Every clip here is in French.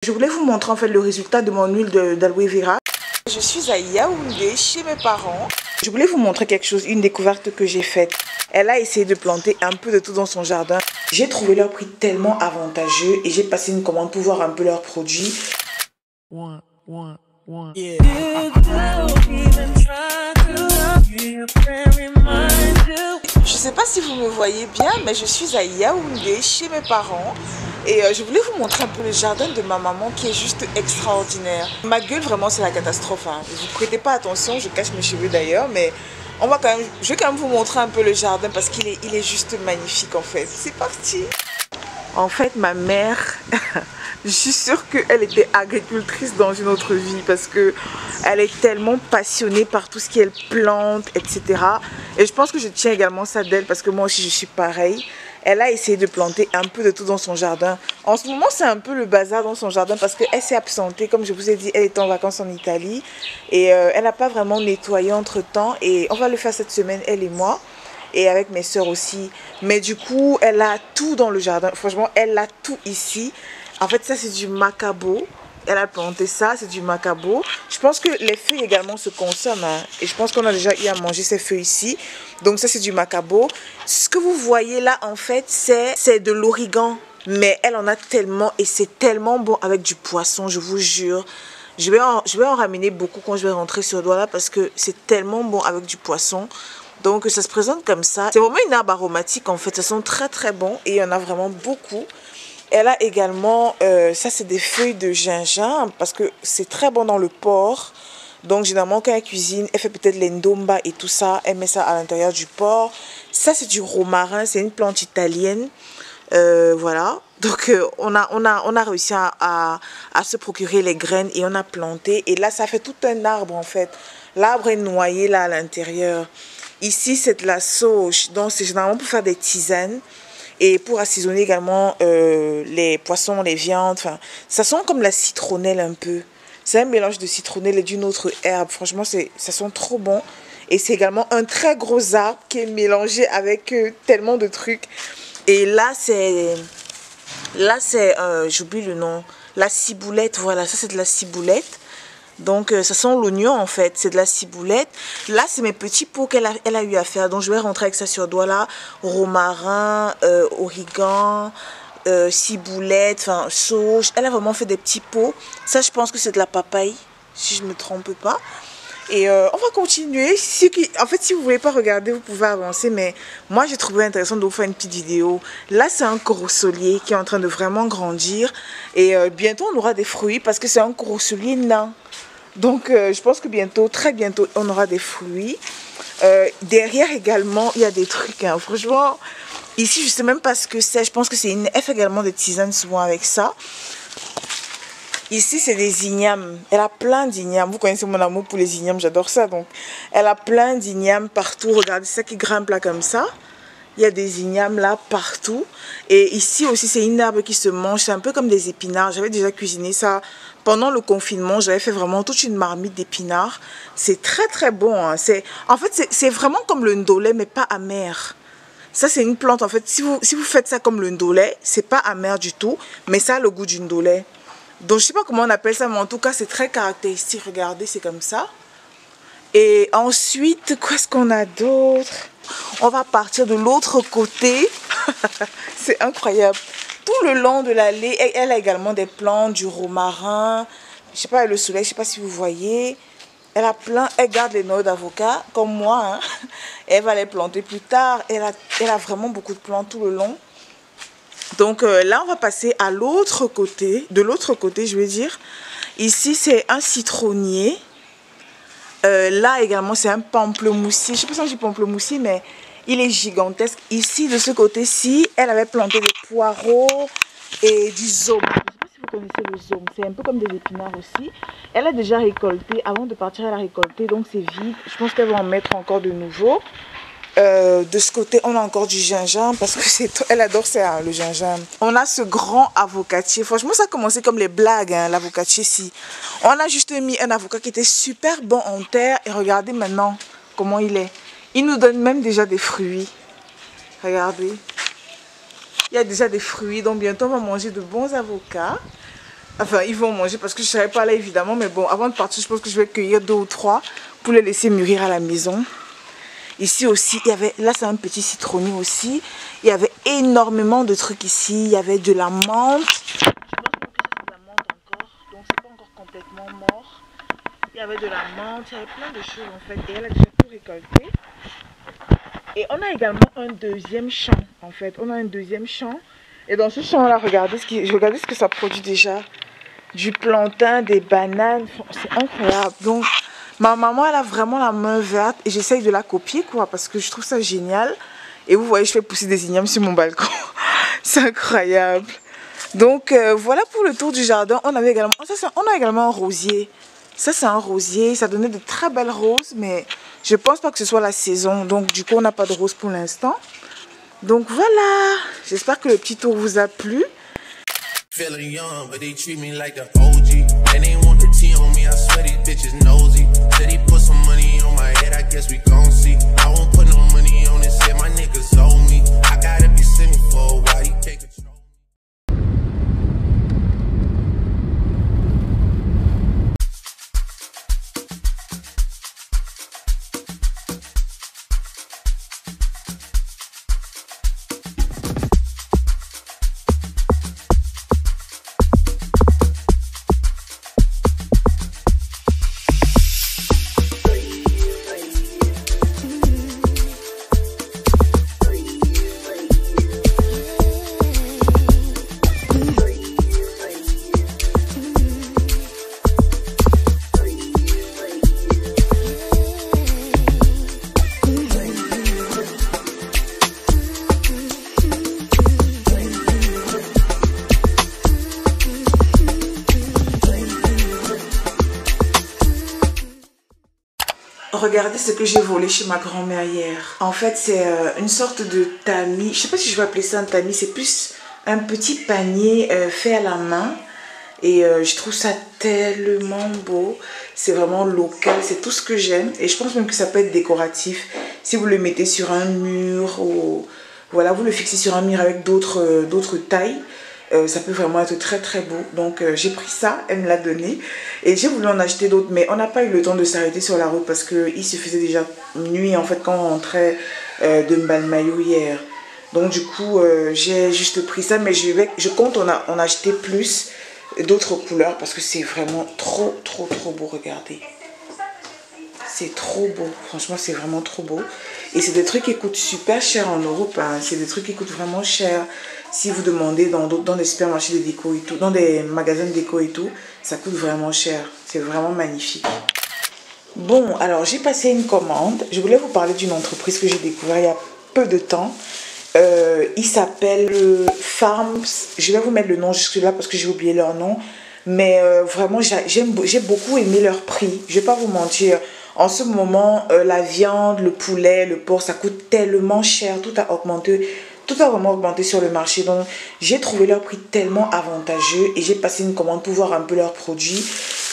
Je voulais vous montrer en fait le résultat de mon huile d'aloe vera. Je suis à Yaoundé chez mes parents. Je voulais vous montrer quelque chose, une découverte que j'ai faite. Elle a essayé de planter un peu de tout dans son jardin. J'ai trouvé leur prix tellement avantageux et j'ai passé une commande pour voir un peu leurs produits. Yeah. Je sais pas si vous me voyez bien, mais je suis à Yaoundé chez mes parents. Et je voulais vous montrer un peu le jardin de ma maman qui est juste extraordinaire. Ma gueule, vraiment, c'est la catastrophe. Hein. Vous prêtez pas attention, je cache mes cheveux d'ailleurs, mais je vais quand même vous montrer un peu le jardin parce qu'il est juste magnifique en fait. C'est parti. En fait, ma mère, je suis sûre qu'elle était agricultrice dans une autre vie parce qu'elle est tellement passionnée par tout ce qu'elle plante, etc. Et je pense que je tiens également ça d'elle parce que moi aussi je suis pareille. Elle a essayé de planter un peu de tout dans son jardin. En ce moment, c'est un peu le bazar dans son jardin parce qu'elle s'est absentée. Comme je vous ai dit, elle est en vacances en Italie. Et elle n'a pas vraiment nettoyé entre-temps. Et on va le faire cette semaine, elle et moi. Et avec mes soeurs aussi. Mais du coup, elle a tout dans le jardin. Franchement, elle a tout ici. En fait, ça, c'est du macabo. Elle a planté ça, c'est du macabo. Je pense que les feuilles également se consomment. Hein. Et je pense qu'on a déjà eu à manger ces feuilles ici. Donc ça, c'est du macabo. Ce que vous voyez là, en fait, c'est de l'origan. Mais elle en a tellement et c'est tellement bon avec du poisson, je vous jure. Je vais en ramener beaucoup quand je vais rentrer sur Douala parce que c'est tellement bon avec du poisson. Donc ça se présente comme ça. C'est vraiment une herbe aromatique en fait. Ça sent très très bon et il y en a vraiment beaucoup. Elle a également, ça c'est des feuilles de gingembre parce que c'est très bon dans le porc. Donc généralement quand elle cuisine, elle fait peut-être les ndomba et tout ça. Elle met ça à l'intérieur du porc. Ça c'est du romarin, c'est une plante italienne. Voilà. Donc on a réussi à se procurer les graines et on a planté. Et là ça fait tout un arbre en fait. L'arbre est noyé là à l'intérieur. Ici c'est de la sauge. Donc c'est généralement pour faire des tisanes. Et pour assaisonner également les poissons, les viandes. Enfin, ça sent comme la citronnelle un peu. C'est un mélange de citronnelle et d'une autre herbe. Franchement, ça sent trop bon. Et c'est également un très gros arbre qui est mélangé avec tellement de trucs. Et là, j'oublie le nom. La ciboulette, voilà, ça c'est de la ciboulette. Donc ça sent l'oignon en fait, c'est de la ciboulette. Là c'est mes petits pots qu'elle a eu à faire. Donc je vais rentrer avec ça sur Douala. Romarin, origan, ciboulette, enfin sauge. Elle a vraiment fait des petits pots. Ça je pense que c'est de la papaye, si je ne me trompe pas. Et on va continuer. En fait, si vous ne voulez pas regarder, vous pouvez avancer. Mais moi, j'ai trouvé intéressant de vous faire une petite vidéo. Là, c'est un corosolier qui est en train de vraiment grandir. Et bientôt, on aura des fruits parce que c'est un corosolier nain. Donc, je pense que bientôt, très bientôt, on aura des fruits. Derrière également, il y a des trucs. Hein. Franchement, ici, je ne sais même pas ce que c'est. Je pense que c'est elle fait également des tisanes souvent avec ça. Ici, c'est des ignames. Elle a plein d'ignames. Vous connaissez mon amour pour les ignames, j'adore ça. Donc, elle a plein d'ignames partout. Regardez ça qui grimpe là comme ça. Il y a des ignames là partout. Et ici aussi, c'est une herbe qui se mange. C'est un peu comme des épinards. J'avais déjà cuisiné ça pendant le confinement. J'avais fait vraiment toute une marmite d'épinards. C'est très très bon. Hein. En fait, c'est vraiment comme le ndolé, mais pas amer. Ça, c'est une plante. En fait, si vous faites ça comme le ndolé, c'est pas amer du tout. Mais ça a le goût du ndolé. Donc, je ne sais pas comment on appelle ça, mais en tout cas, c'est très caractéristique. Regardez, c'est comme ça. Et ensuite, qu'est-ce qu'on a d'autre? On va partir de l'autre côté. C'est incroyable. Tout le long de l'allée, elle a également des plantes, du romarin. Je ne sais pas, le soleil, je ne sais pas si vous voyez. Elle a plein, elle garde les noix d'avocat, comme moi. Hein. Elle va les planter plus tard. Elle a vraiment beaucoup de plantes tout le long. Donc là, on va passer à l'autre côté, de l'autre côté, je vais dire. Ici, c'est un citronnier. Là également, c'est un pamplemoussier. Je ne sais pas si on dit pamplemoussier, mais il est gigantesque. Ici, de ce côté-ci, elle avait planté des poireaux et du zome. Je ne sais pas si vous connaissez le zome. C'est un peu comme des épinards aussi. Elle a déjà récolté. Avant de partir, elle a récolté. Donc, c'est vide. Je pense qu'elle va en mettre encore de nouveau. De ce côté, on a encore du gingembre parce que elle adore ça, le gingembre. On a ce grand avocatier. Franchement, ça a commencé comme les blagues, hein, l'avocatier ici. On a juste mis un avocat qui était super bon en terre. Et regardez maintenant comment il est. Il nous donne même déjà des fruits. Regardez. Il y a déjà des fruits. Donc bientôt, on va manger de bons avocats. Enfin, ils vont manger parce que je ne serai pas là évidemment. Mais bon, avant de partir, je pense que je vais cueillir 2 ou 3 pour les laisser mûrir à la maison. Ici aussi, il y avait, là c'est un petit citronnier aussi. Il y avait énormément de trucs ici. Il y avait de la menthe. Je pense que c'est de la menthe encore. Donc c'est pas encore complètement mort. Il y avait de la menthe. Il y avait plein de choses en fait. Et elle a déjà tout récolté. Et on a également un deuxième champ en fait. On a un deuxième champ. Et dans ce champ là, regardez ce que ça produit déjà. Du plantain, des bananes. C'est incroyable. Donc ma maman elle a vraiment la main verte. Et j'essaye de la copier quoi. Parce que je trouve ça génial. Et vous voyez je fais pousser des ignames sur mon balcon. C'est incroyable. Donc voilà pour le tour du jardin. On a également un rosier. Ça c'est un rosier. Ça donnait de très belles roses. Mais je pense pas que ce soit la saison. Donc du coup on n'a pas de roses pour l'instant. Donc voilà. J'espère que le petit tour vous a plu. Feeling young, but they treat me like the OG. And they want the tea on me, I swear these bitches nosy. Said he put some money on my head, I guess we gon' see. I won't put no money on this head, my niggas owe me. I gotta be single for a while, you can't control. Regardez ce que j'ai volé chez ma grand-mère hier. En fait, c'est une sorte de tamis. Je sais pas si je vais appeler ça un tamis. C'est plus un petit panier fait à la main. Et je trouve ça tellement beau. C'est vraiment local. C'est tout ce que j'aime. Et je pense même que ça peut être décoratif. Si vous le mettez sur un mur ou... Voilà, vous le fixez sur un mur avec d'autres tailles. Ça peut vraiment être très très beau. Donc j'ai pris ça, elle me l'a donné. Et j'ai voulu en acheter d'autres. Mais on n'a pas eu le temps de s'arrêter sur la route parce qu'il se faisait déjà nuit en fait quand on rentrait de Mbalmayo hier. Donc du coup j'ai juste pris ça. Mais je compte en acheter plus d'autres couleurs parce que c'est vraiment trop beau. Regardez. C'est trop beau. Franchement c'est vraiment trop beau. Et c'est des trucs qui coûtent super cher en Europe. Hein. C'est des trucs qui coûtent vraiment cher. Si vous demandez dans des supermarchés de déco et tout, dans des magasins de déco et tout, ça coûte vraiment cher. C'est vraiment magnifique. Bon, alors j'ai passé une commande. Je voulais vous parler d'une entreprise que j'ai découvert il y a peu de temps. Il s'appelle Farms. Je vais vous mettre le nom jusque là parce que j'ai oublié leur nom. Mais vraiment, j'ai beaucoup aimé leur prix. Je ne vais pas vous mentir. En ce moment, la viande, le poulet, le porc, ça coûte tellement cher. Tout a augmenté. Tout a vraiment augmenté sur le marché. Donc, j'ai trouvé leur prix tellement avantageux. Et j'ai passé une commande pour voir un peu leurs produits.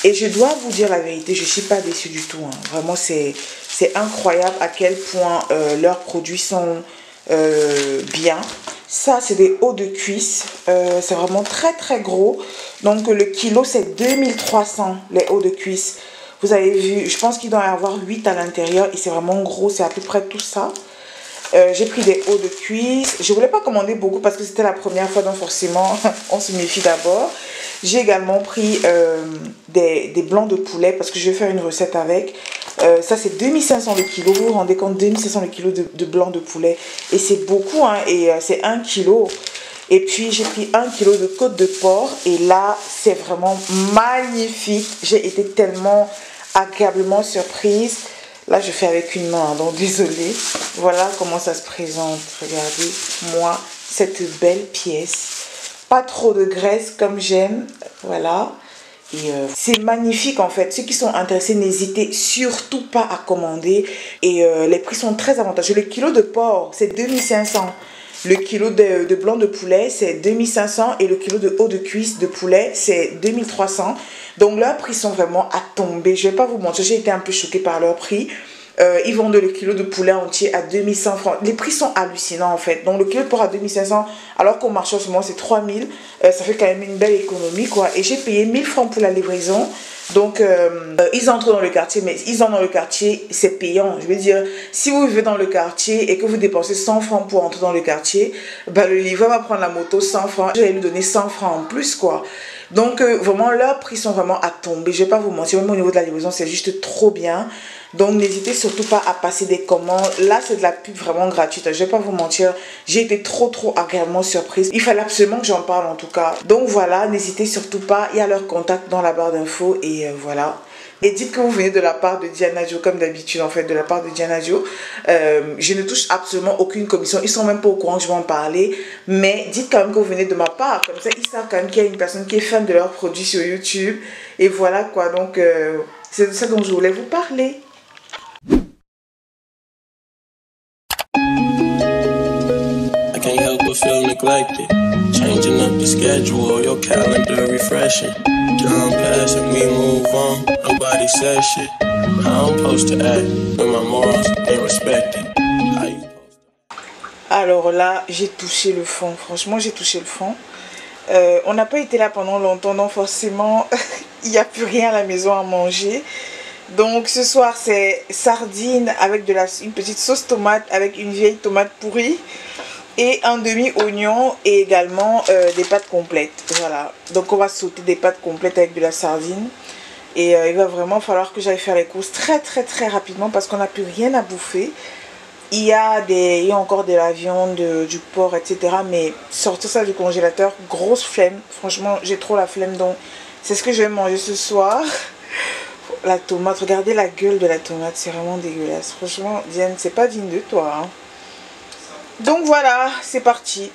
Et je dois vous dire la vérité, je ne suis pas déçue du tout. Hein. Vraiment, c'est incroyable à quel point leurs produits sont bien. Ça, c'est des hauts de cuisse. C'est vraiment très gros. Donc, le kilo, c'est 2300, les hauts de cuisse. Vous avez vu, je pense qu'il doit y avoir 8 à l'intérieur. Et c'est vraiment gros, c'est à peu près tout ça. J'ai pris des hauts de cuisse. Je ne voulais pas commander beaucoup parce que c'était la première fois. Donc, forcément, on se méfie d'abord. J'ai également pris des blancs de poulet parce que je vais faire une recette avec. Ça, c'est 2500 le kilo. Vous vous rendez compte, 2500 le kilo de blanc de poulet. Et c'est beaucoup, hein. Et c'est 1 kilo. Et puis, j'ai pris 1 kilo de côte de porc. Et là, c'est vraiment magnifique. J'ai été tellement agréablement surprise. Là, je fais avec une main, donc désolée. Voilà comment ça se présente. Regardez-moi cette belle pièce. Pas trop de graisse comme j'aime. Voilà. Et c'est magnifique en fait. Ceux qui sont intéressés, n'hésitez surtout pas à commander. Et les prix sont très avantageux. Le kilo de porc, c'est 2500. Le kilo de blanc de poulet, c'est 2500. Et le kilo de haut de cuisse de poulet, c'est 2300. Donc leurs prix sont vraiment à tomber. Je ne vais pas vous mentir, j'ai été un peu choquée par leurs prix. Ils vendent le kilo de poulet entier à 2100 francs. Les prix sont hallucinants en fait. Donc le kilo de porc à 2500, alors qu'au marché en ce moment c'est 3000. Ça fait quand même une belle économie quoi. Et j'ai payé 1000 francs pour la livraison. Donc ils entrent dans le quartier, mais ils entrent dans le quartier, c'est payant. Je veux dire, si vous vivez dans le quartier et que vous dépensez 100 francs pour entrer dans le quartier, bah, le livreur va prendre la moto 100 francs. Je vais lui donner 100 francs en plus quoi. Donc vraiment leurs prix sont vraiment à tomber. Je vais pas vous mentir, même au niveau de la livraison c'est juste trop bien. Donc n'hésitez surtout pas à passer des commandes. Là c'est de la pub vraiment gratuite. Je vais pas vous mentir, j'ai été trop agréablement surprise. Il fallait absolument que j'en parle en tout cas. Donc voilà, n'hésitez surtout pas. Il y a leur contact dans la barre d'infos et voilà. Et dites que vous venez de la part de Diana Jo, comme d'habitude en fait, de la part de Diana Jo. Je ne touche absolument aucune commission. Ils sont même pas au courant que je vais en parler. Mais dites quand même que vous venez de ma part. Comme ça, ils savent quand même qu'il y a une personne qui est fan de leurs produits sur YouTube. Et voilà quoi. Donc, c'est de ça dont je voulais vous parler. I can't help but feel neglected. Changing up the schedule, your calendar refreshing. Time pass and we move on. Nobody says shit. How I'm supposed to act when my morals ain't respected. Alors là, j'ai touché le fond. Franchement, j'ai touché le fond. On n'a pas été là pendant longtemps, donc forcément, il n'y a plus rien à la maison à manger. Donc ce soir, c'est sardines avec une petite sauce tomate avec une vieille tomate pourrie. Et un demi-oignon et également des pâtes complètes. Voilà. Donc on va sauter des pâtes complètes avec de la sardine. Et il va vraiment falloir que j'aille faire les courses très rapidement parce qu'on n'a plus rien à bouffer. Il y a encore de la viande, du porc, etc. Mais sortir ça du congélateur, grosse flemme. Franchement, j'ai trop la flemme. Donc c'est ce que je vais manger ce soir. La tomate, regardez la gueule de la tomate. C'est vraiment dégueulasse. Franchement, Diane, c'est pas digne de toi, hein. Donc voilà, c'est parti.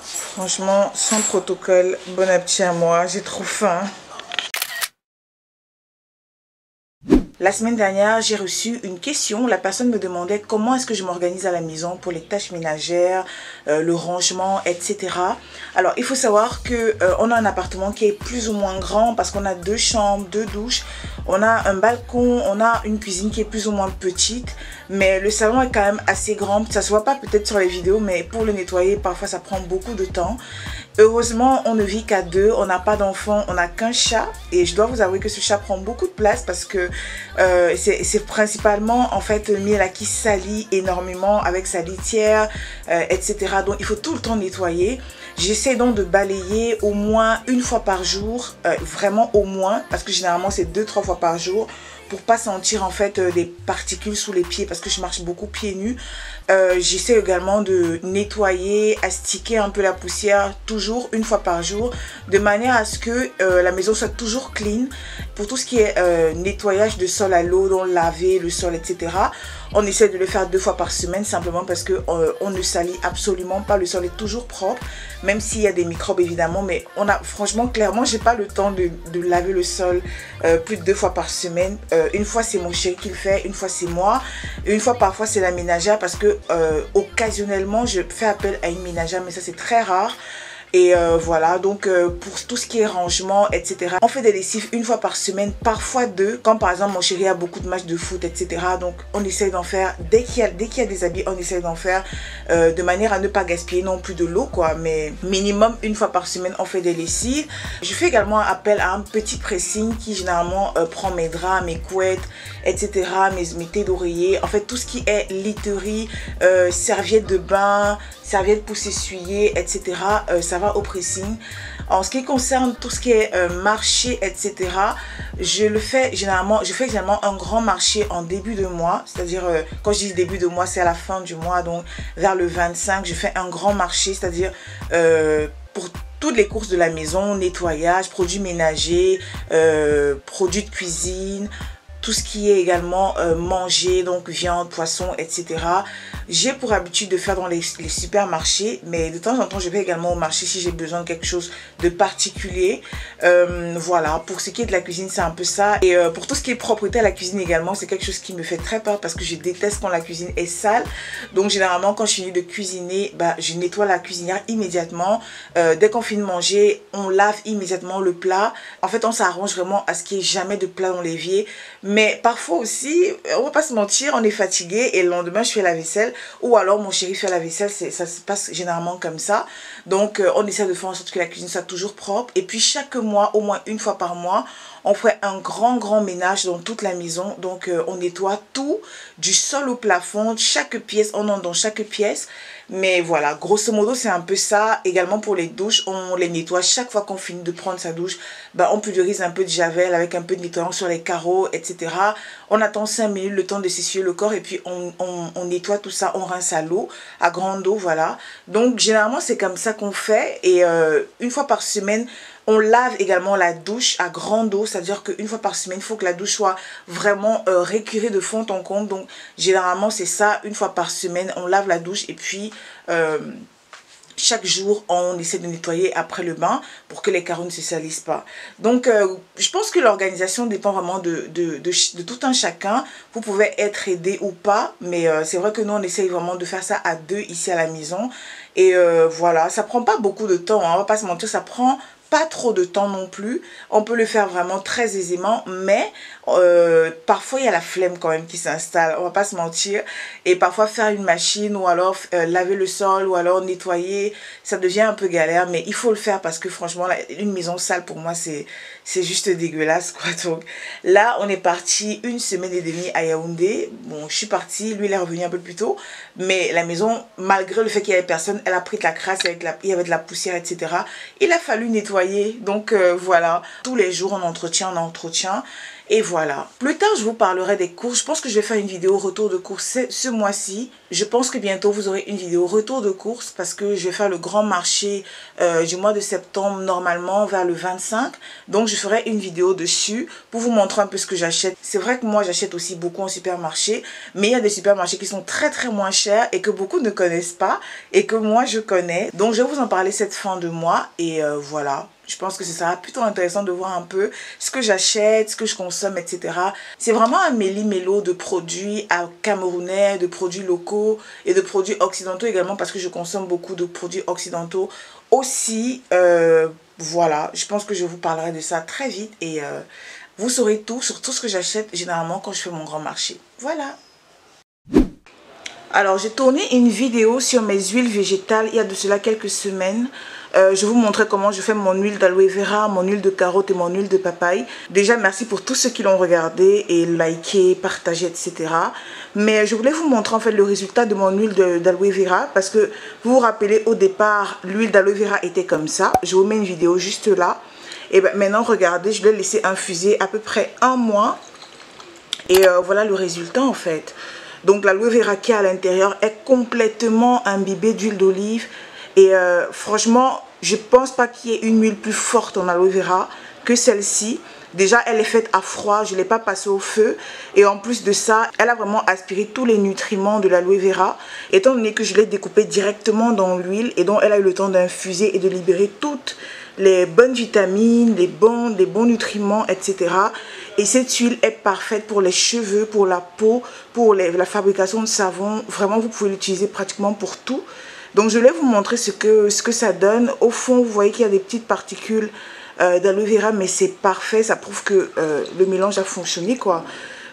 Franchement, sans protocole, bon appétit à moi, j'ai trop faim. La semaine dernière, j'ai reçu une question. La personne me demandait comment est-ce que je m'organise à la maison pour les tâches ménagères, le rangement, etc. Alors, il faut savoir que on a un appartement qui est plus ou moins grand parce qu'on a 2 chambres, 2 douches. On a un balcon, on a une cuisine qui est plus ou moins petite. Mais le salon est quand même assez grand. Ça se voit pas peut-être sur les vidéos, mais pour le nettoyer, parfois ça prend beaucoup de temps. Heureusement, on ne vit qu'à 2, on n'a pas d'enfant, on n'a qu'un chat. Et je dois vous avouer que ce chat prend beaucoup de place parce que c'est principalement en fait Miela qui salit énormément avec sa litière, etc. Donc il faut tout le temps nettoyer. J'essaie donc de balayer au moins une fois par jour, vraiment au moins, parce que généralement c'est 2-3 fois par jour, pour pas sentir en fait des particules sous les pieds parce que je marche beaucoup pieds nus. J'essaie également de nettoyer, astiquer un peu la poussière toujours une fois par jour de manière à ce que la maison soit toujours clean. Pour tout ce qui est nettoyage de sol à l'eau, donc laver le sol, etc. On essaie de le faire 2 fois par semaine simplement parce que on ne salit absolument pas. Le sol est toujours propre, même s'il y a des microbes évidemment. Mais on a franchement, clairement, j'ai pas le temps de laver le sol plus de 2 fois par semaine. Une fois c'est mon chéri qui le fait, une fois c'est moi, une fois parfois c'est la ménagère parce que occasionnellement je fais appel à une ménagère, mais ça c'est très rare. Et voilà, donc pour tout ce qui est rangement, etc. On fait des lessives une fois par semaine, parfois 2. Quand par exemple mon chéri a beaucoup de matchs de foot, etc. Donc on essaye d'en faire, dès qu'il y a des habits, on essaye d'en faire de manière à ne pas gaspiller non plus de l'eau, quoi. Mais minimum une fois par semaine, on fait des lessives. Je fais également appel à un petit pressing qui généralement prend mes draps, mes couettes, etc. Mes têtes d'oreiller. En fait, tout ce qui est literie, serviettes de bain, serviettes pour s'essuyer, etc. Ça va au pressing. En ce qui concerne tout ce qui est marché, etc. Je fais généralement un grand marché en début de mois. C'est-à-dire, quand je dis début de mois, c'est à la fin du mois. Donc, vers le 25, je fais un grand marché. C'est-à-dire, pour toutes les courses de la maison, nettoyage, produits ménagers, produits de cuisine, tout ce qui est également manger, donc viande, poisson, etc. j'ai pour habitude de faire dans les supermarchés, mais de temps en temps je vais également au marché si j'ai besoin de quelque chose de particulier. Voilà, pour ce qui est de la cuisine c'est un peu ça. Et pour tout ce qui est propreté à la cuisine également, c'est quelque chose qui me fait très peur parce que je déteste quand la cuisine est sale. Donc généralement quand je finis de cuisiner, je nettoie la cuisinière immédiatement. Dès qu'on finit de manger, on lave immédiatement le plat. En fait on s'arrange vraiment à ce qu'il n'y ait jamais de plat dans l'évier. Mais parfois aussi, on va pas se mentir, on est fatigué et le lendemain je fais la vaisselle ou alors mon chéri fait la vaisselle, ça se passe généralement comme ça. Donc on essaie de faire en sorte que la cuisine soit toujours propre. Et puis chaque mois, au moins une fois par mois, on fait un grand ménage dans toute la maison. Donc on nettoie tout, du sol au plafond, chaque pièce, on entre dans chaque pièce. Mais voilà, grosso modo c'est un peu ça. Également pour les douches, on les nettoie chaque fois qu'on finit de prendre sa douche. On pulvérise un peu de javel avec un peu de nettoyant sur les carreaux, etc. On attend 5 minutes le temps de s'essuyer le corps et puis on nettoie tout ça, on rince à l'eau, à grande eau, voilà. Donc généralement c'est comme ça qu'on fait. Et une fois par semaine, on lave également la douche à grande eau, c'est-à-dire qu'une fois par semaine, il faut que la douche soit vraiment récurée de fond en comble. Donc généralement c'est ça, une fois par semaine, on lave la douche et puis chaque jour on essaie de nettoyer après le bain pour que les carreaux ne se salissent pas. Donc je pense que l'organisation dépend vraiment de tout un chacun. Vous pouvez être aidé ou pas, mais c'est vrai que nous on essaye vraiment de faire ça à deux ici à la maison. Et voilà, ça prend pas beaucoup de temps, hein, on va pas se mentir, ça prend pas trop de temps non plus. On peut le faire vraiment très aisément, mais parfois il y a la flemme quand même qui s'installe, on va pas se mentir. Et parfois faire une machine ou alors laver le sol ou alors nettoyer, ça devient un peu galère, mais il faut le faire parce que franchement une maison sale pour moi c'est juste dégueulasse quoi. Donc là on est parti 1 semaine et demie à Yaoundé. Bon, je suis partie, lui il est revenu un peu plus tôt, mais la maison, malgré le fait qu'il y avait personne, elle a pris de la crasse avec il y avait de la poussière, etc. Il a fallu nettoyer. Donc voilà, tous les jours on entretient. Et voilà. Plus tard, je vous parlerai des courses. Je pense que je vais faire une vidéo retour de courses ce mois-ci. Je pense que bientôt, vous aurez une vidéo retour de courses parce que je vais faire le grand marché du mois de septembre, normalement, vers le 25. Donc, je ferai une vidéo dessus pour vous montrer un peu ce que j'achète. C'est vrai que moi, j'achète aussi beaucoup en supermarché, mais il y a des supermarchés qui sont très moins chers et que beaucoup ne connaissent pas et que moi, je connais. Donc, je vais vous en parler cette fin de mois et voilà. Je pense que ce sera plutôt intéressant de voir un peu ce que j'achète, ce que je consomme, etc. C'est vraiment un méli-mélo de produits camerounais, de produits locaux et de produits occidentaux également parce que je consomme beaucoup de produits occidentaux aussi. Voilà, je pense que je vous parlerai de ça très vite et vous saurez tout sur tout ce que j'achète généralement quand je fais mon grand marché. Voilà. Alors, j'ai tourné une vidéo sur mes huiles végétales il y a de cela quelques semaines. Je vous montrais comment je fais mon huile d'aloe vera, mon huile de carotte et mon huile de papaye. Déjà, merci pour tous ceux qui l'ont regardé et liké, partagé, etc. Mais je voulais vous montrer en fait le résultat de mon huile d'aloe vera parce que vous vous rappelez au départ, l'huile d'aloe vera était comme ça. Je vous mets une vidéo juste là. Et maintenant, regardez, je l'ai laissé infuser à peu près 1 mois. Et voilà le résultat en fait. Donc l'aloe vera qui est à l'intérieur est complètement imbibée d'huile d'olive. Et franchement, je pense pas qu'il y ait une huile plus forte en aloe vera que celle-ci. Déjà, elle est faite à froid, je ne l'ai pas passée au feu. Et en plus de ça, elle a vraiment aspiré tous les nutriments de l'aloe vera. Étant donné que je l'ai découpée directement dans l'huile et donc elle a eu le temps d'infuser et de libérer toutes les bonnes vitamines, les bons nutriments, etc. Et cette huile est parfaite pour les cheveux, pour la peau, pour la fabrication de savon. Vraiment, vous pouvez l'utiliser pratiquement pour tout. Donc, je vais vous montrer ce que ça donne. Au fond, vous voyez qu'il y a des petites particules d'aloe vera, mais c'est parfait. Ça prouve que le mélange a fonctionné, quoi.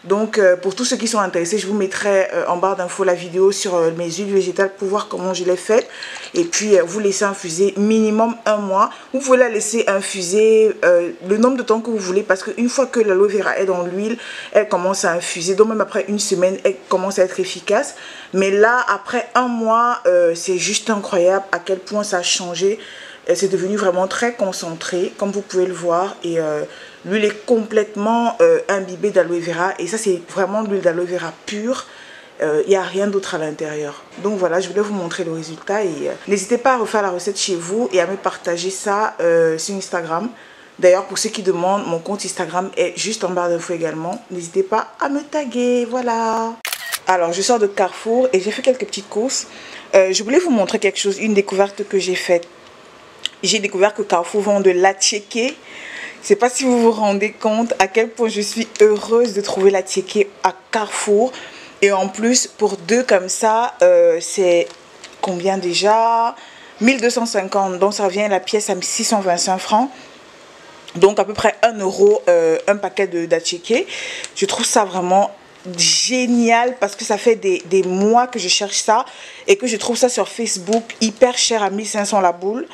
Donc, pour tous ceux qui sont intéressés, je vous mettrai en barre d'infos la vidéo sur mes huiles végétales pour voir comment je l'ai faite. Et puis, vous laissez infuser minimum 1 mois. Vous pouvez la laisser infuser le nombre de temps que vous voulez parce qu'une fois que l'aloe vera est dans l'huile, elle commence à infuser. Donc, même après 1 semaine, elle commence à être efficace. Mais là, après 1 mois, c'est juste incroyable à quel point ça a changé. C'est devenu vraiment très concentré, comme vous pouvez le voir. Et l'huile est complètement imbibée d'aloe vera. Et ça, c'est vraiment de l'huile d'aloe vera pure. Il n'y a rien d'autre à l'intérieur. Donc voilà, je voulais vous montrer le résultat. Et n'hésitez pas à refaire la recette chez vous et à me partager ça sur Instagram. D'ailleurs, pour ceux qui demandent, mon compte Instagram est juste en barre d'infos également. N'hésitez pas à me taguer. Voilà. Alors je sors de Carrefour et j'ai fait quelques petites courses. Je voulais vous montrer quelque chose, une découverte que j'ai faite. J'ai découvert que Carrefour vend de l'attiéké. Je ne sais pas si vous vous rendez compte à quel point je suis heureuse de trouver l'attiéké à Carrefour. Et en plus, pour deux comme ça, c'est combien déjà? 1250. Donc ça revient à la pièce à 625 francs. Donc à peu près 1 euro un paquet d'attiéké. Je trouve ça vraiment génial parce que ça fait des mois que je cherche ça et que je trouve ça sur Facebook hyper cher à 1500 la boule.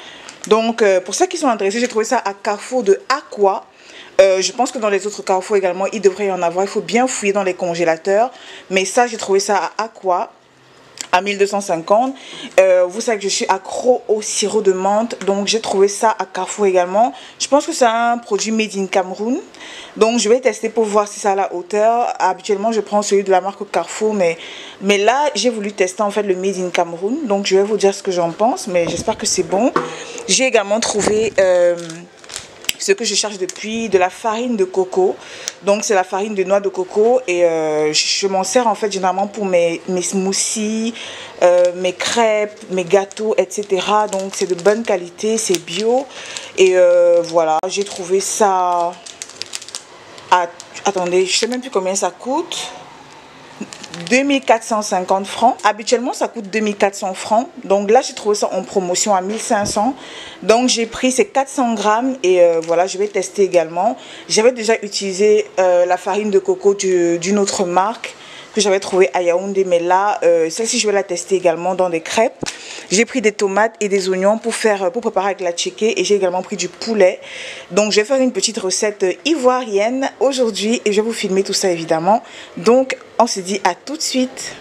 Donc pour ceux qui sont intéressés, j'ai trouvé ça à Carrefour de Aqua. Je pense que dans les autres Carrefour également il devrait y en avoir. Il faut bien fouiller dans les congélateurs, mais ça j'ai trouvé ça à Aqua à 1250. Vous savez que je suis accro au sirop de menthe, donc j'ai trouvé ça à Carrefour également. Je pense que c'est un produit made in Cameroun, donc je vais tester pour voir si ça a la hauteur. Habituellement je prends celui de la marque Carrefour, mais là j'ai voulu tester en fait le made in Cameroun, donc je vais vous dire ce que j'en pense, mais j'espère que c'est bon. J'ai également trouvé ce que je cherche depuis, de la farine de coco. Donc c'est la farine de noix de coco et je m'en sers en fait généralement pour mes smoothies, mes crêpes, mes gâteaux, etc. Donc c'est de bonne qualité, c'est bio. Et voilà, j'ai trouvé ça à, attendez, je sais même plus combien ça coûte. 2450 francs. Habituellement ça coûte 2400 francs. Donc là j'ai trouvé ça en promotion à 1500. Donc j'ai pris ces 400 grammes et voilà, je vais tester également. J'avais déjà utilisé la farine de coco d'une autre marque que j'avais trouvé à Yaoundé, mais là celle-ci je vais la tester également dans des crêpes. J'ai pris des tomates et des oignons pour préparer avec l'attiéké, et j'ai également pris du poulet. Donc je vais faire une petite recette ivoirienne aujourd'hui et je vais vous filmer tout ça évidemment. Donc on se dit à tout de suite.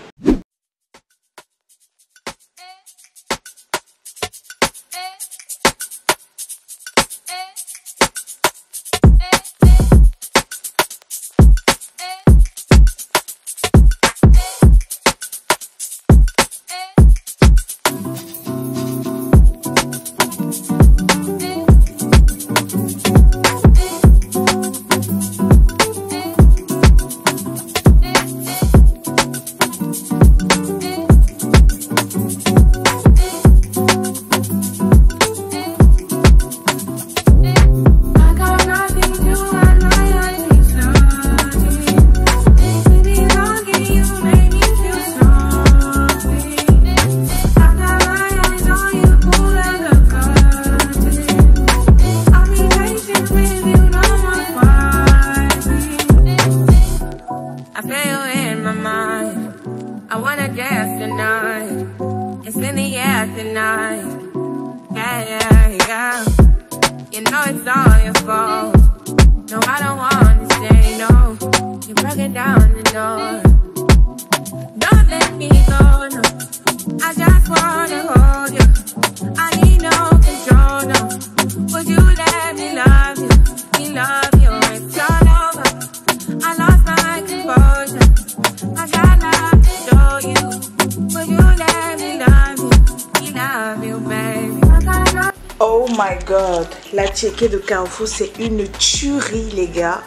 Oh my god, l'attiéké de Carrefour c'est une tuerie les gars.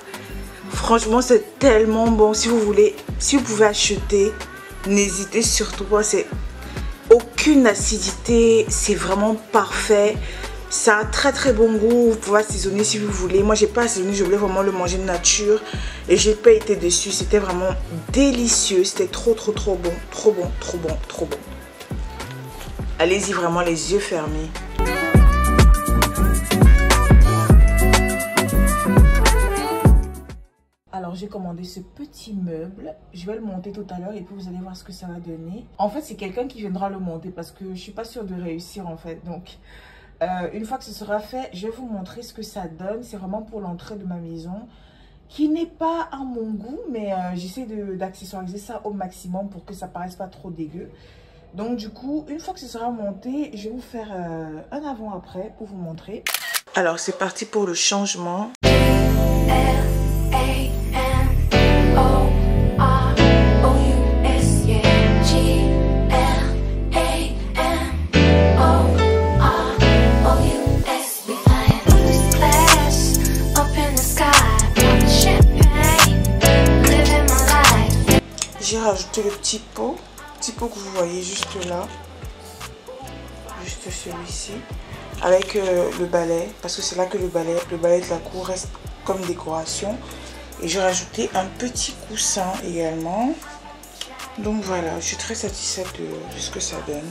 Franchement c'est tellement bon. Si vous pouvez acheter, n'hésitez surtout pas. C'est aucune acidité, c'est vraiment parfait. Ça a très bon goût. Vous pouvez assaisonner si vous voulez. Moi j'ai pas assaisonné, je voulais vraiment le manger de nature et j'ai pas été déçue. C'était vraiment délicieux, c'était trop bon, trop bon. Allez-y vraiment les yeux fermés. Alors j'ai commandé ce petit meuble, je vais le monter tout à l'heure et puis vous allez voir ce que ça va donner. En fait c'est quelqu'un qui viendra le monter parce que je suis pas sûre de réussir en fait. Donc une fois que ce sera fait, je vais vous montrer ce que ça donne. C'est vraiment pour l'entrée de ma maison qui n'est pas à mon goût, mais j'essaie d'accessoiriser ça au maximum pour que ça paraisse pas trop dégueu. Donc du coup une fois que ce sera monté, je vais vous faire un avant-après pour vous montrer. Alors c'est parti pour le changement. J'ai rajouté le petit pot que vous voyez juste là. Juste celui-ci. Avec le balai, parce que c'est là que le balai de la cour reste comme décoration. Et j'ai rajouté un petit coussin également. Donc voilà, je suis très satisfaite de ce que ça donne.